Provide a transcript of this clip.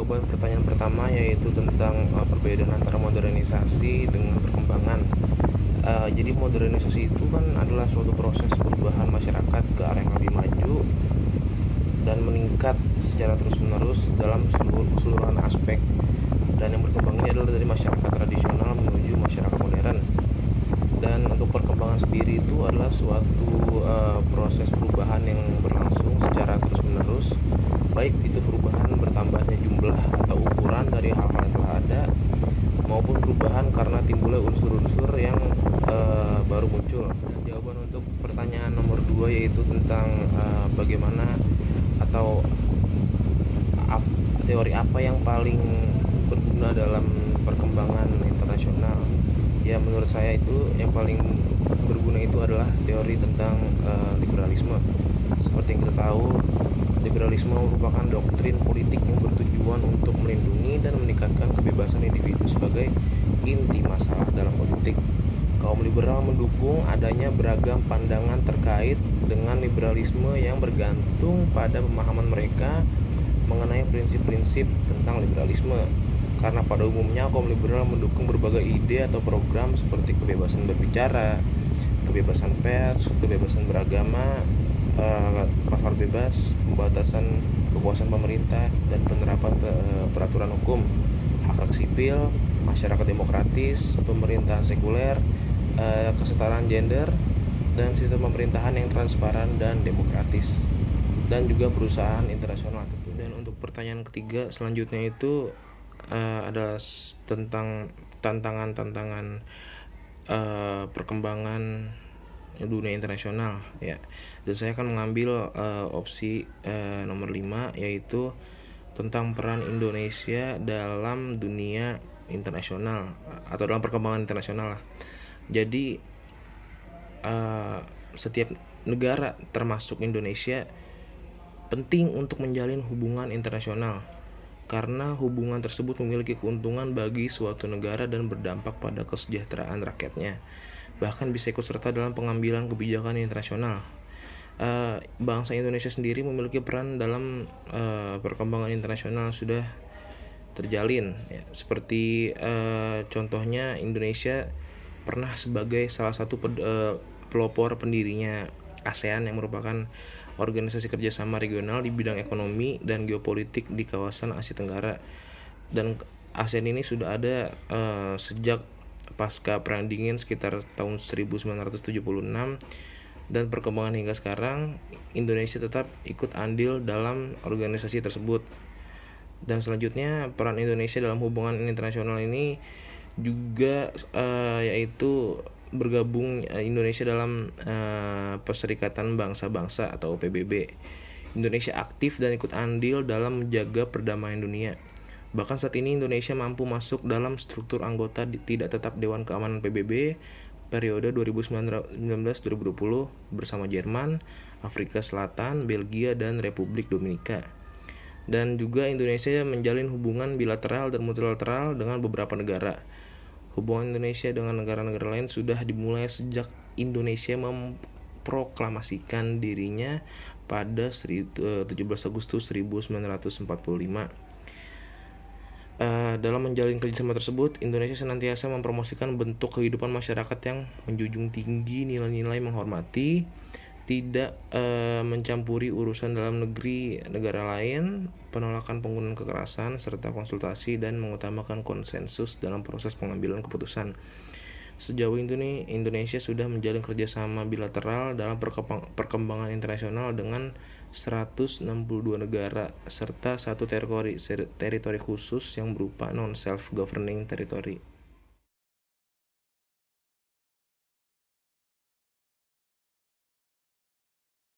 jawaban pertanyaan pertama yaitu tentang perbedaan antara modernisasi dengan perkembangan. Jadi modernisasi itu kan adalah suatu proses perubahan masyarakat ke arah yang lebih maju dan meningkat secara terus-menerus dalam keseluruhan aspek. Dan yang berkembang ini adalah dari masyarakat tradisional menuju masyarakat modern. Dan untuk perkembangan sendiri itu adalah suatu proses perubahan yang berlangsung secara terus-menerus, baik itu perubahan bertambahnya jumlah atau ukuran dari hal-hal yang telah ada, maupun perubahan karena timbulnya unsur-unsur yang baru muncul. Dan jawaban untuk pertanyaan nomor 2 yaitu tentang bagaimana atau teori apa yang paling berguna dalam perkembangan internasional. Ya, menurut saya itu yang paling berguna itu adalah teori tentang liberalisme. Seperti yang kita tahu, liberalisme merupakan doktrin politik yang bertujuan untuk melindungi dan meningkatkan kebebasan individu sebagai inti masalah dalam politik. Kaum liberal mendukung adanya beragam pandangan terkait dengan liberalisme yang bergantung pada pemahaman mereka mengenai prinsip-prinsip tentang liberalisme. Karena pada umumnya kaum liberal mendukung berbagai ide atau program seperti kebebasan berbicara, kebebasan pers, kebebasan beragama, pasar bebas, pembatasan kekuasaan pemerintah, dan penerapan peraturan hukum, hak sipil, masyarakat demokratis, pemerintahan sekuler, kesetaraan gender, dan sistem pemerintahan yang transparan dan demokratis, dan juga perusahaan internasional tentu. Dan untuk pertanyaan ketiga selanjutnya itu ada tentang tantangan-tantangan perkembangan dunia internasional ya. Dan saya akan mengambil opsi nomor 5 yaitu tentang peran Indonesia dalam dunia internasional atau dalam perkembangan internasional lah. Jadi setiap negara termasuk Indonesia penting untuk menjalin hubungan internasional karena hubungan tersebut memiliki keuntungan bagi suatu negara dan berdampak pada kesejahteraan rakyatnya. Bahkan bisa ikut serta dalam pengambilan kebijakan internasional. Bangsa Indonesia sendiri memiliki peran dalam perkembangan internasional sudah terjalin ya. Seperti contohnya Indonesia pernah sebagai salah satu pelopor pendirinya ASEAN yang merupakan organisasi kerjasama regional di bidang ekonomi dan geopolitik di kawasan Asia Tenggara. Dan ASEAN ini sudah ada sejak pasca Perang Dingin sekitar tahun 1976, dan perkembangan hingga sekarang Indonesia tetap ikut andil dalam organisasi tersebut. Dan selanjutnya peran Indonesia dalam hubungan internasional ini juga yaitu bergabung Indonesia dalam Perserikatan Bangsa-Bangsa atau PBB. Indonesia aktif dan ikut andil dalam menjaga perdamaian dunia. Bahkan saat ini Indonesia mampu masuk dalam struktur anggota tidak tetap Dewan Keamanan PBB periode 2019-2020 bersama Jerman, Afrika Selatan, Belgia, dan Republik Dominika. Dan juga Indonesia menjalin hubungan bilateral dan multilateral dengan beberapa negara. Hubungan Indonesia dengan negara-negara lain sudah dimulai sejak Indonesia memproklamasikan dirinya pada 17 Agustus 1945. Dalam menjalin kerjasama tersebut, Indonesia senantiasa mempromosikan bentuk kehidupan masyarakat yang menjunjung tinggi nilai-nilai menghormati, tidak mencampuri urusan dalam negeri negara lain, penolakan penggunaan kekerasan, serta konsultasi dan mengutamakan konsensus dalam proses pengambilan keputusan. Sejauh ini Indonesia sudah menjalin kerjasama bilateral dalam perkembangan internasional dengan 162 negara serta satu teritori khusus yang berupa non-self-governing territory.